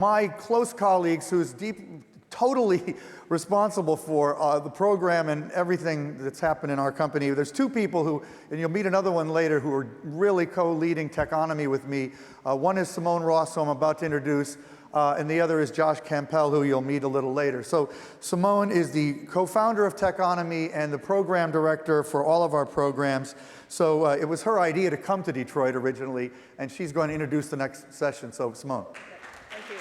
My close colleagues who's totally responsible for the program and everything that's happened in our company. There's two people who, and you'll meet another one later, who are really co-leading Techonomy with me. One is Simone Ross, who I'm about to introduce, and the other is Josh Campbell, who you'll meet a little later. So Simone is the co-founder of Techonomy and the program director for all of our programs. So it was her idea to come to Detroit originally, and she's going to introduce the next session. So Simone. Thank you.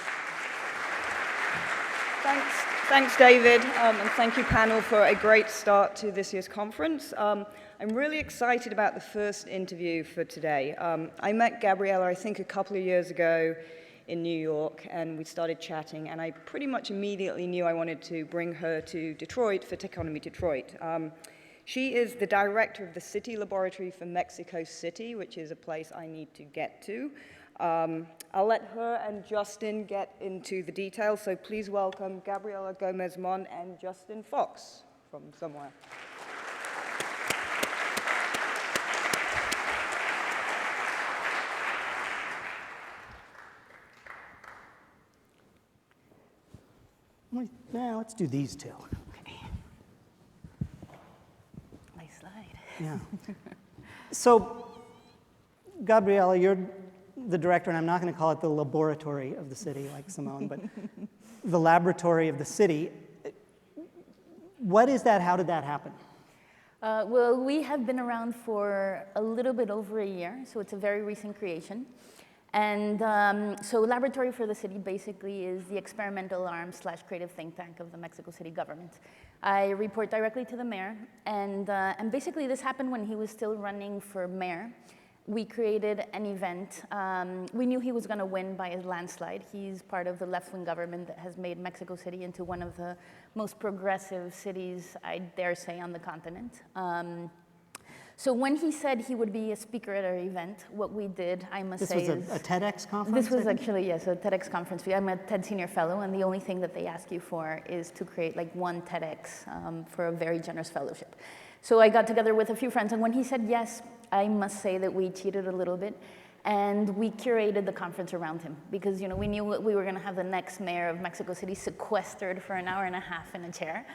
Thanks, David, and thank you, panel, for a great start to this year's conference. I'm really excited about the first interview for today. I met Gabriella, I think, a couple of years ago in New York, and we started chatting, and I pretty much immediately knew I wanted to bring her to Detroit for Techonomy Detroit. She is the director of the City Laboratory for Mexico City, which is a place I need to get to. I'll let her and Justin get into the details, so please welcome Gabriela Gomez-Mont and Justin Fox from somewhere. Now let's do these two. Okay. Nice slide. Yeah. So, Gabriela, you're the director, and I'm not going to call it the laboratory of the city like Simone, but the laboratory of the city. What is that? How did that happen? Well, we have been around for a little bit over a year, so it's a very recent creation. And so Laboratory for the City basically is the experimental arm / creative think tank of the Mexico City government. I report directly to the mayor, and basically this happened when he was still running for mayor. We created an event. We knew he was going to win by a landslide. He's part of the left-wing government that has made Mexico City into one of the most progressive cities, I dare say, on the continent. So when he said he would be a speaker at our event, what we did, I must say, This was a TEDx conference? This was actually, yes, a TEDx conference. I'm a TED Senior Fellow, and the only thing that they ask you for is to create like one TEDx for a very generous fellowship. So I got together with a few friends, and when he said yes, I must say that we cheated a little bit, and we curated the conference around him, because we knew we were going to have the next mayor of Mexico City sequestered for an hour and a half in a chair.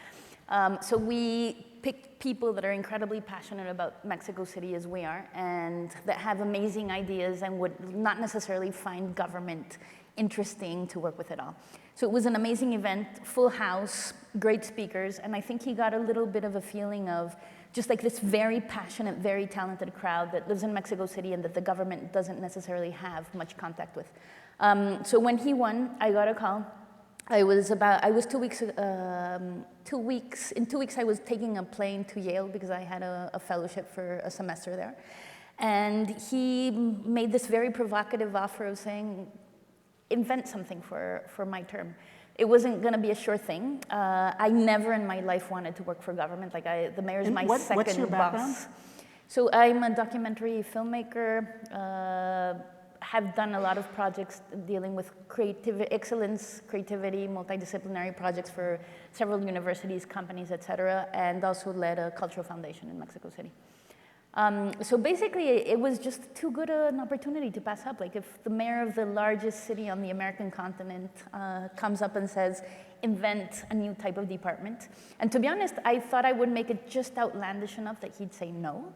So we picked people that are incredibly passionate about Mexico City as we are, and that have amazing ideas and would not necessarily find government interesting to work with at all. So it was an amazing event, full house, great speakers, and I think he got a little bit of a feeling of just like this very passionate, very talented crowd that lives in Mexico City and that the government doesn't necessarily have much contact with. So when he won, I got a call. In 2 weeks I was taking a plane to Yale because I had a fellowship for a semester there. And he made this very provocative offer of saying, invent something for my term. It wasn't going to be a sure thing. I never in my life wanted to work for government. The mayor's my second what's your background? boss. So I'm a documentary filmmaker, have done a lot of projects dealing with excellence, creativity, multidisciplinary projects for several universities, companies, et cetera, and also led a cultural foundation in Mexico City. So basically, it was just too good an opportunity to pass up. Like if the mayor of the largest city on the American continent comes up and says, invent a new type of department. And to be honest, I thought I would make it just outlandish enough that he'd say no.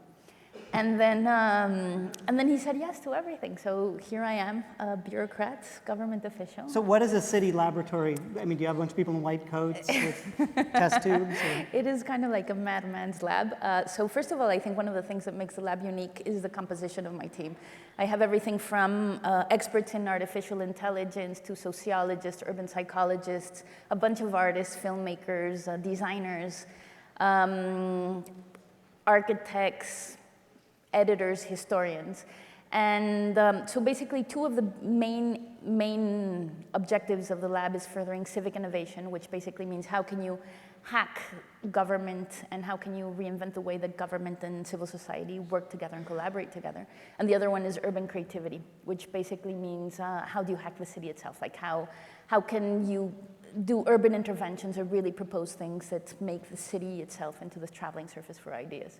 And then he said yes to everything. So here I am, a bureaucrat, government official. So what is a city laboratory? I mean, do you have a bunch of people in white coats with test tubes? Or? It is kind of like a madman's lab. So first of all, I think one of the things that makes the lab unique is the composition of my team. I have everything from experts in artificial intelligence to sociologists, urban psychologists, a bunch of artists, filmmakers, designers, architects, editors, historians. And so basically two of the main objectives of the lab is furthering civic innovation, which basically means how can you hack government and how can you reinvent the way that government and civil society work together and collaborate together. And the other one is urban creativity, which basically means how do you hack the city itself? Like how can you do urban interventions or really propose things that make the city itself into the traveling surface for ideas.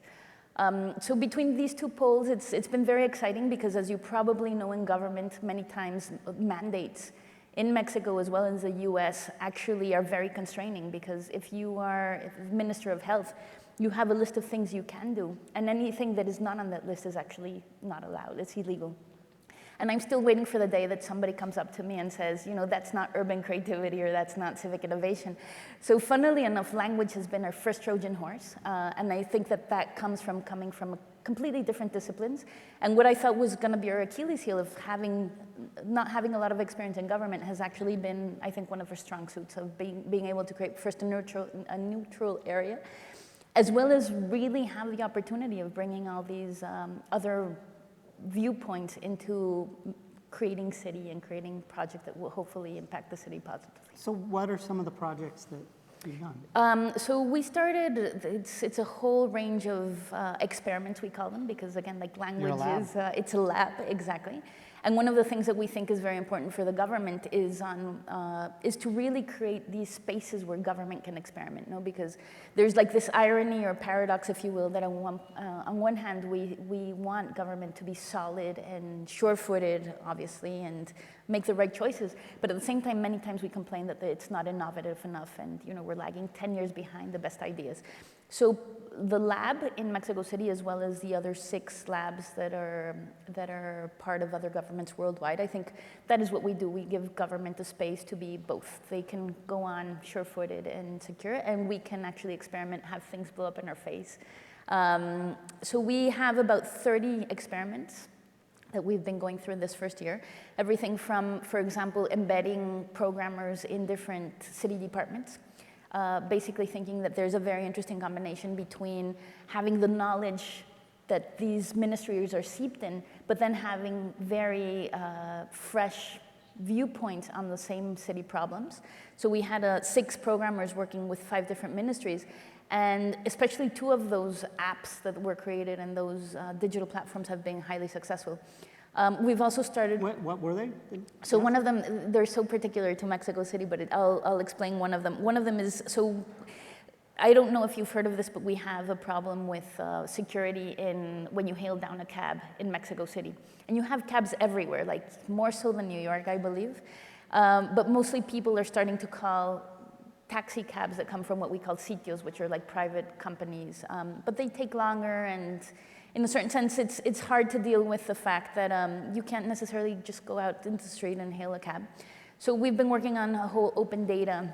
So between these two poles, it's been very exciting because as you probably know in government, many times mandates in Mexico as well as the US actually are very constraining, because if you are Minister of Health, you have a list of things you can do, and anything that is not on that list is actually not allowed. It's illegal. And I'm still waiting for the day that somebody comes up to me and says, you know, that's not urban creativity or that's not civic innovation. So funnily enough, language has been our first Trojan horse. And I think that that comes from coming from completely different disciplines. And what I thought was going to be our Achilles heel of not having a lot of experience in government has actually been, I think, one of our strong suits of being able to create first a neutral area, as well as really have the opportunity of bringing all these other viewpoints into creating city and creating projects that will hopefully impact the city positively. So what are some of the projects that you've done? So we started, it's a whole range of experiments, we call them, because again, like language is, it's a lab, exactly. And one of the things that we think is very important for the government is to really create these spaces where government can experiment, no? Because there's like this irony or paradox, if you will, that on one hand, we want government to be solid and sure-footed, obviously, and make the right choices. But at the same time, many times we complain that it's not innovative enough and, you know, we're lagging 10 years behind the best ideas. So the lab in Mexico City, as well as the other 6 labs that are part of other governments worldwide, I think that is what we do. We give government a space to be both. They can go on sure-footed and secure, and we can actually experiment, have things blow up in our face. So we have about 30 experiments that we've been going through this first year. Everything from, for example, embedding programmers in different city departments. Basically thinking that there's a very interesting combination between having the knowledge that these ministries are seeped in, but then having very fresh viewpoints on the same city problems. So we had 6 programmers working with 5 different ministries, and especially 2 of those apps that were created and those digital platforms have been highly successful. We've also started... What were they? So one of them, they're so particular to Mexico City, but I'll explain one of them. One of them is, so I don't know if you've heard of this, but we have a problem with security when you hail down a cab in Mexico City. And you have cabs everywhere, like more so than New York, I believe. But mostly people are starting to call taxi cabs that come from what we call sitios, which are like private companies. But they take longer, and in a certain sense, it's hard to deal with the fact that you can't necessarily just go out into the street and hail a cab. So we've been working on a whole open data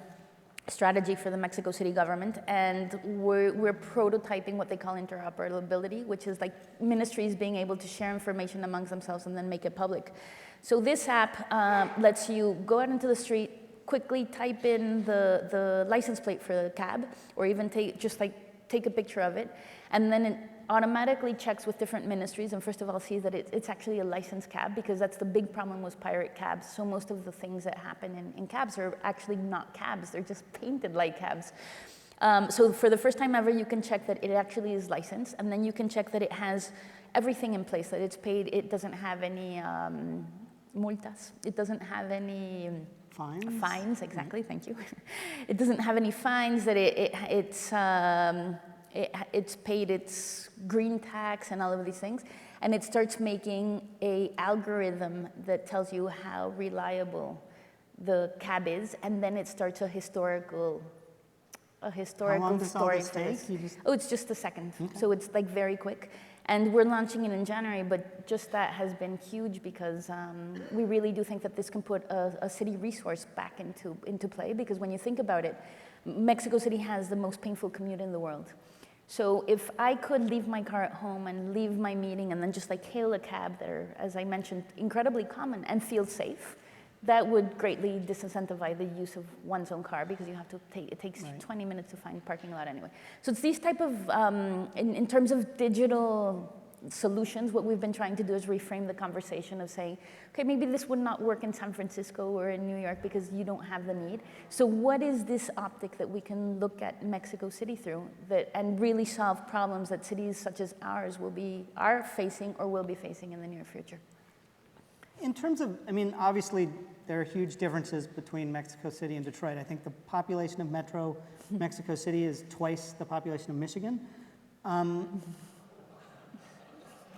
strategy for the Mexico City government, and we're prototyping what they call interoperability, which is like ministries being able to share information amongst themselves and then make it public. So this app lets you go out into the street, quickly type in the license plate for the cab, or even take a picture of it, and then it automatically checks with different ministries, and first of all sees that it's actually a licensed cab, because that's the big problem with pirate cabs. So most of the things that happen in cabs are actually not cabs, they're just painted like cabs. So for the first time ever, you can check that it actually is licensed, and then you can check that it has everything in place, that it's paid, it doesn't have any multas, it doesn't have any Fines? Fines, exactly, thank you. It doesn't have any fines, that it's paid its green tax and all of these things, and it starts making an algorithm that tells you how reliable the cab is, and then it starts a historical How long does all story this for take? this. Oh, it's just a second, so it's like very quick. And we're launching it in January, but just that has been huge, because we really do think that this can put a city resource back into play, because when you think about it, Mexico City has the most painful commute in the world. So if I could leave my car at home and leave my meeting and then just like hail a cab that are, as I mentioned, incredibly common and feel safe, that would greatly disincentivize the use of one's own car, because you have to it takes 20 minutes to find parking lot anyway. So it's these type of, in terms of digital solutions, what we've been trying to do is reframe the conversation of saying, okay, maybe this would not work in San Francisco or in New York because you don't have the need. So what is this optic that we can look at Mexico City through and really solve problems that cities such as ours are facing or will be facing in the near future? In terms of, I mean, obviously there are huge differences between Mexico City and Detroit. I think the population of Metro Mexico City is twice the population of Michigan.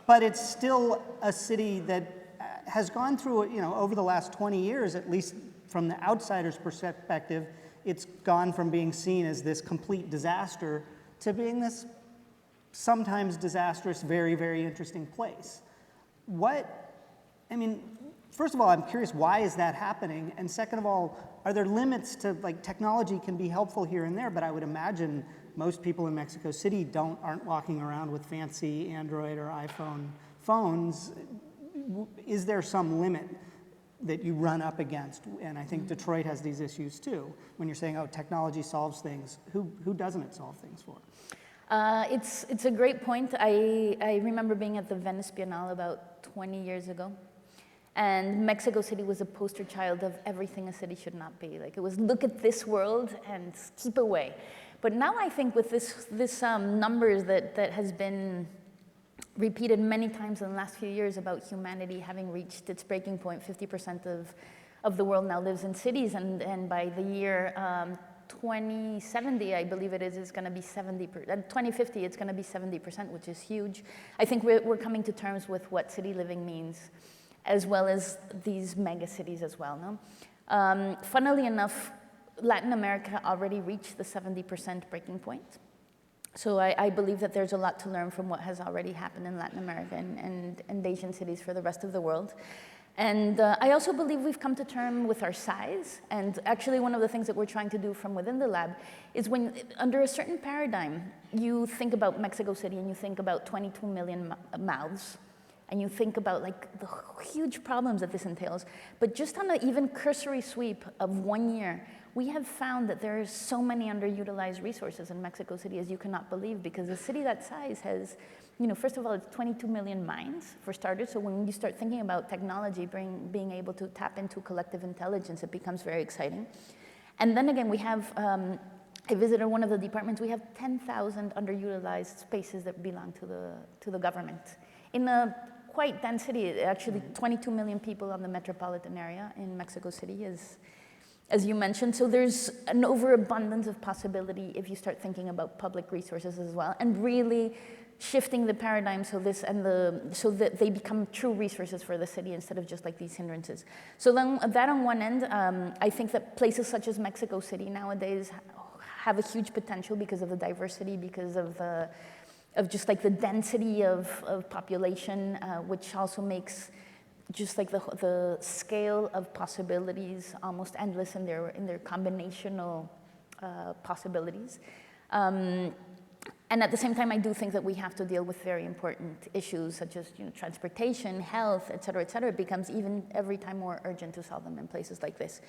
But it's still a city that has gone through, over the last 20 years, at least from the outsider's perspective, it's gone from being seen as this complete disaster to being this sometimes disastrous, very, very interesting place. First of all, I'm curious, why is that happening? And second of all, are there limits to, like, technology can be helpful here and there, but I would imagine most people in Mexico City aren't walking around with fancy Android or iPhone phones. Is there some limit that you run up against? And I think Detroit has these issues too. When you're saying, oh, technology solves things, who doesn't it solve things for? It's a great point. I remember being at the Venice Biennale about 20 years ago. And Mexico City was a poster child of everything a city should not be. Like, it was, look at this world and keep away. But now I think with this numbers that has been repeated many times in the last few years about humanity having reached its breaking point, 50% of the world now lives in cities, and by the year 2070, I believe it is going to be 70%. 2050, it's going to be 70%, which is huge. I think we're coming to terms with what city living means, as well as these mega cities as well. No? Funnily enough, Latin America already reached the 70% breaking point. So I believe that there's a lot to learn from what has already happened in Latin America and Asian cities for the rest of the world. And I also believe we've come to terms with our size. And actually, one of the things that we're trying to do from within the lab is when, under a certain paradigm, you think about Mexico City and you think about 22 million mouths, and you think about, like, the huge problems that this entails. But just on an even cursory sweep of 1 year, we have found that there are so many underutilized resources in Mexico City as you cannot believe, because a city that size has, first of all, it's 22 million minds, for starters. So when you start thinking about technology being able to tap into collective intelligence, it becomes very exciting. And then again, we have, I visited one of the departments, we have 10,000 underutilized spaces that belong to the government. In a quite dense city, actually 22 million people on the metropolitan area in Mexico City, as you mentioned. So there's an overabundance of possibility if you start thinking about public resources as well, and really shifting the paradigm so that they become true resources for the city instead of just like these hindrances. So then that on one end, I think that places such as Mexico City nowadays have a huge potential because of the diversity, because of just like the density of population, which also makes just like the scale of possibilities almost endless in their combinational possibilities. And at the same time, I do think that we have to deal with very important issues such as transportation, health, et cetera, et cetera. It becomes even every time more urgent to solve them in places like this.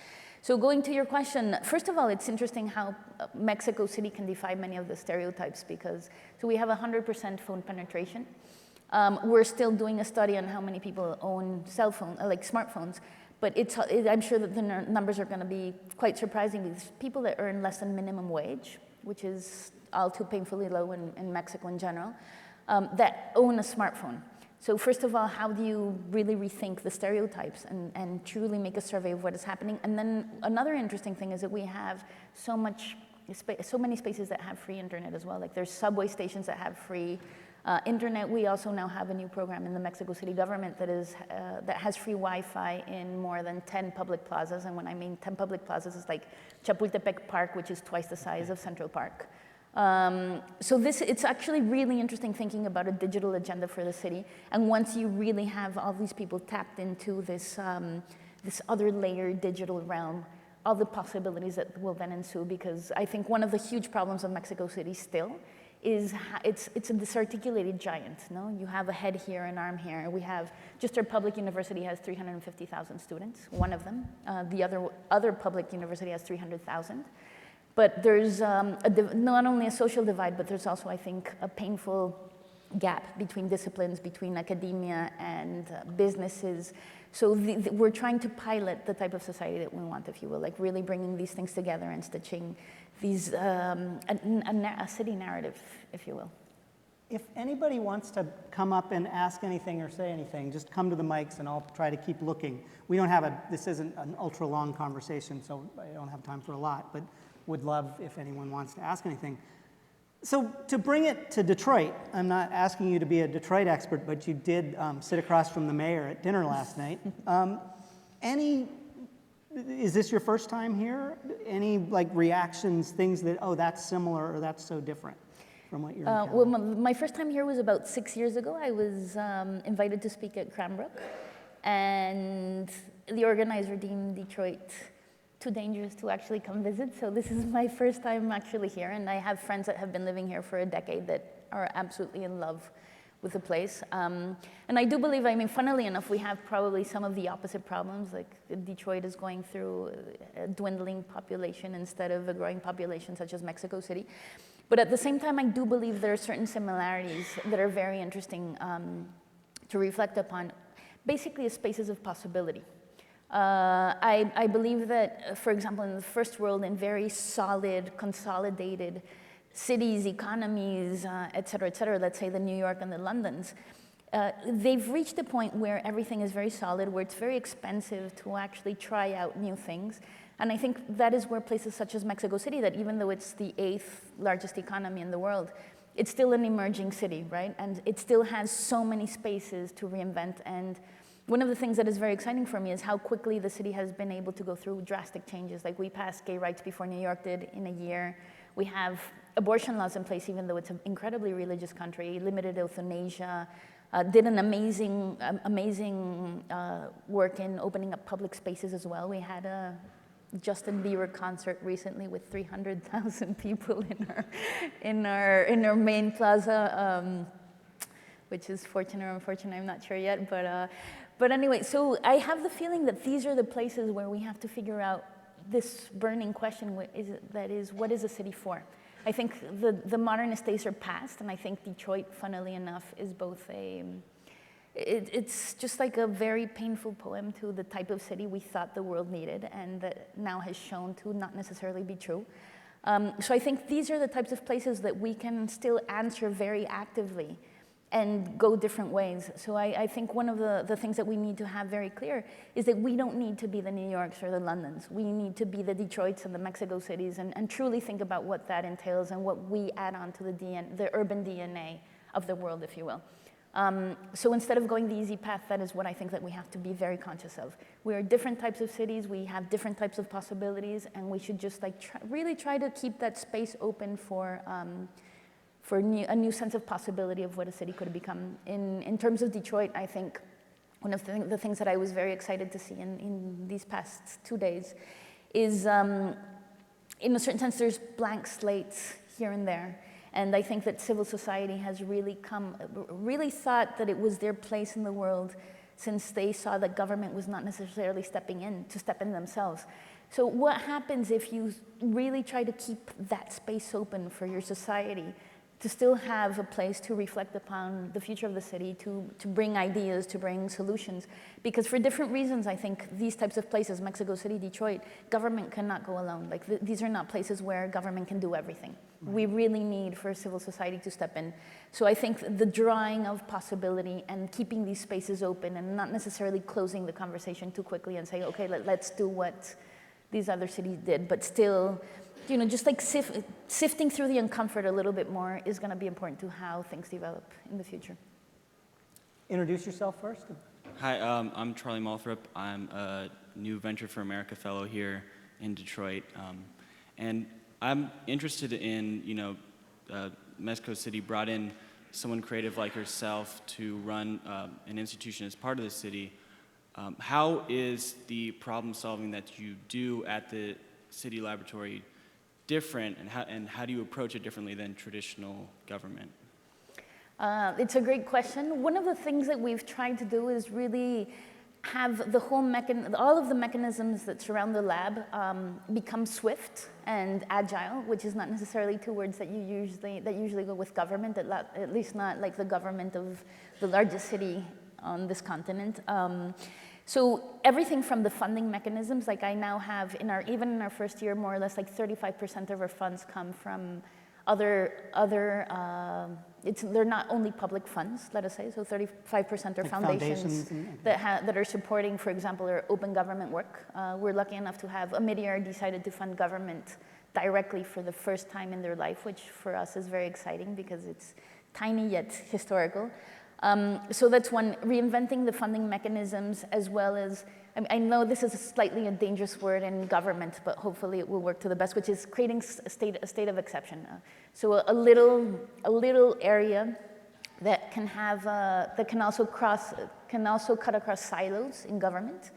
So going to your question, first of all, it's interesting how Mexico City can defy many of the stereotypes, because so we have 100% phone penetration. We're still doing a study on how many people own cell phones, like smartphones, but I'm sure that the numbers are going to be quite surprising, because people that earn less than minimum wage, which is all too painfully low in Mexico in general, that own a smartphone. So first of all, how do you really rethink the stereotypes and truly make a survey of what is happening? And then another interesting thing is that we have so many spaces that have free internet as well. Like, there's subway stations that have free internet. We also now have a new program in the Mexico City government that has free Wi-Fi in more than 10 public plazas. And when I mean 10 public plazas, it's like Chapultepec Park, which is twice the size of Central Park. So it's actually really interesting thinking about a digital agenda for the city. And once you really have all these people tapped into this other layered digital realm, all the possibilities that will then ensue, because I think one of the huge problems of Mexico City still is it's a disarticulated giant. No, you have a head here, an arm here. We have just our public university has 350,000 students, one of them. The other public university has 300,000. But there's not only a social divide, but there's also, I think, a painful gap between disciplines, between academia and businesses. So we're trying to pilot the type of society that we want, if you will, like really bringing these things together and stitching these a city narrative, if you will. If anybody wants to come up and ask anything or say anything, just come to the mics and I'll try to keep looking. This isn't an ultra long conversation, so I don't have time for a lot, but would love if anyone wants to ask anything. So to bring it to Detroit, I'm not asking you to be a Detroit expert, but you did sit across from the mayor at dinner last night. is this your first time here? Any like reactions, things that, oh, that's similar or that's so different from what you're Well, my first time here was about 6 years ago. I was invited to speak at Cranbrook, and the organizer deemed Detroit too dangerous to actually come visit. So this is my first time actually here, and I have friends that have been living here for a decade that are absolutely in love with the place. And I do believe, I mean, funnily enough, we have probably some of the opposite problems. Like Detroit is going through a dwindling population instead of a growing population such as Mexico City. But at the same time, I do believe there are certain similarities that are very interesting to reflect upon. Basically, spaces of possibility. I believe that, for example, in the first world, in very solid, consolidated cities, economies, et cetera, let's say the New York and the Londons, they've reached a point where everything is very solid, where it's very expensive to actually try out new things. And I think that is where places such as Mexico City, that even though it's the 8th largest economy in the world, it's still an emerging city, right? And it still has so many spaces to reinvent. And one of the things that is very exciting for me is how quickly the city has been able to go through drastic changes. Like we passed gay rights before New York did in a year. We have abortion laws in place, even though it's an incredibly religious country, limited euthanasia, did an amazing work in opening up public spaces as well. We had a Justin Bieber concert recently with 300,000 people in our main plaza, which is fortunate or unfortunate, I'm not sure yet. But anyway, so I have the feeling that these are the places where we have to figure out this burning question, that is, what is a city for? I think the modernist days are past, and I think Detroit, funnily enough, is both it's just like a very painful poem to the type of city we thought the world needed, and that now has shown to not necessarily be true. So I think these are the types of places that we can still answer very actively and go different ways. So I think one of the things that we need to have very clear is that we don't need to be the New Yorks or the Londons. We need to be the Detroits and the Mexico cities and truly think about what that entails and what we add on to the urban DNA of the world, if you will. So instead of going the easy path, that is what I think that we have to be very conscious of. We are different types of cities, we have different types of possibilities, and we should just like really try to keep that space open for a new sense of possibility of what a city could become. In terms of Detroit, I think one of the things that I was very excited to see in these past 2 days is, in a certain sense, there's blank slates here and there. And I think that civil society has really thought that it was their place in the world, since they saw that government was not necessarily stepping in to step in themselves. So what happens if you really try to keep that space open for your society, to still have a place to reflect upon the future of the city, to bring ideas, to bring solutions? Because for different reasons, I think these types of places, Mexico City, Detroit, government cannot go alone. Like these are not places where government can do everything. Right. We really need for civil society to step in. So I think the drawing of possibility and keeping these spaces open and not necessarily closing the conversation too quickly and saying, okay, let's do what these other cities did, but still, just like sifting through the uncomfort a little bit more is going to be important to how things develop in the future. Introduce yourself first. Hi, I'm Charlie Malthrop. I'm a New Venture for America fellow here in Detroit. And I'm interested in, Mexico City brought in someone creative like yourself to run an institution as part of the city. How is the problem solving that you do at the city laboratory different, and how do you approach it differently than traditional government? It's a great question. One of the things that we've tried to do is really have the whole all of the mechanisms that surround the lab become swift and agile, which is not necessarily two words that usually go with government, at least not like the government of the largest city on this continent. So everything from the funding mechanisms, like I now have even in our first year, more or less like 35% of our funds come from they're not only public funds, let us say, so 35% are like foundations that are supporting, for example, our open government work. We're lucky enough to have Omidyar decided to fund government directly for the first time in their life, which for us is very exciting because it's tiny yet historical. So that's one, reinventing the funding mechanisms as well as, I know this is slightly a dangerous word in government, but hopefully it will work to the best, which is creating a state of exception. So a little area that can have, that can also cut across silos in government.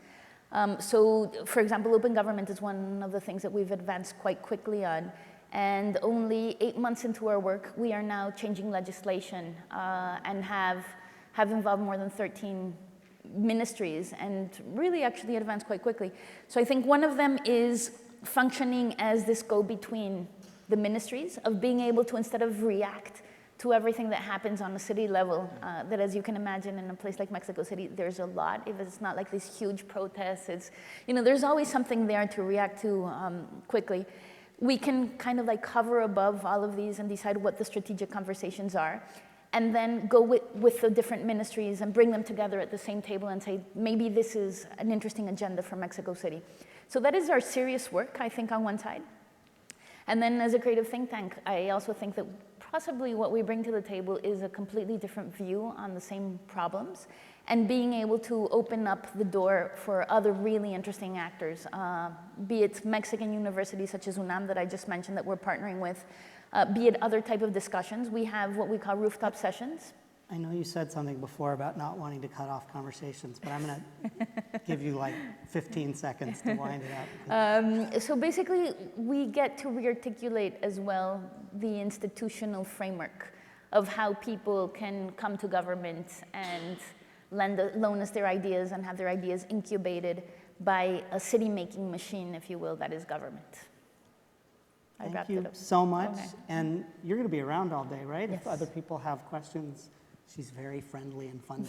So for example, open government is one of the things that we've advanced quite quickly on. And only 8 months into our work, we are now changing legislation and have involved more than 13 ministries and really actually advanced quite quickly. So I think one of them is functioning as this go-between the ministries of being able to, instead of react to everything that happens on the city level, that as you can imagine in a place like Mexico City, there's a lot. If it's not like these huge protests, it's, there's always something there to react to quickly. We can kind of like hover above all of these and decide what the strategic conversations are, and then go with the different ministries and bring them together at the same table and say, maybe this is an interesting agenda for Mexico City. So that is our serious work, I think, on one side. And then as a creative think tank, I also think that possibly what we bring to the table is a completely different view on the same problems, and being able to open up the door for other really interesting actors, be it Mexican universities such as UNAM that I just mentioned that we're partnering with, be it other type of discussions. We have what we call rooftop sessions. I know you said something before about not wanting to cut off conversations, but I'm going to give you like 15 seconds to wind it up. So basically, we get to rearticulate as well the institutional framework of how people can come to government and loan us their ideas and have their ideas incubated by a city-making machine, if you will, that is government. Thank you so much. Okay. And you're going to be around all day, right? Yes. If other people have questions, she's very friendly and fun.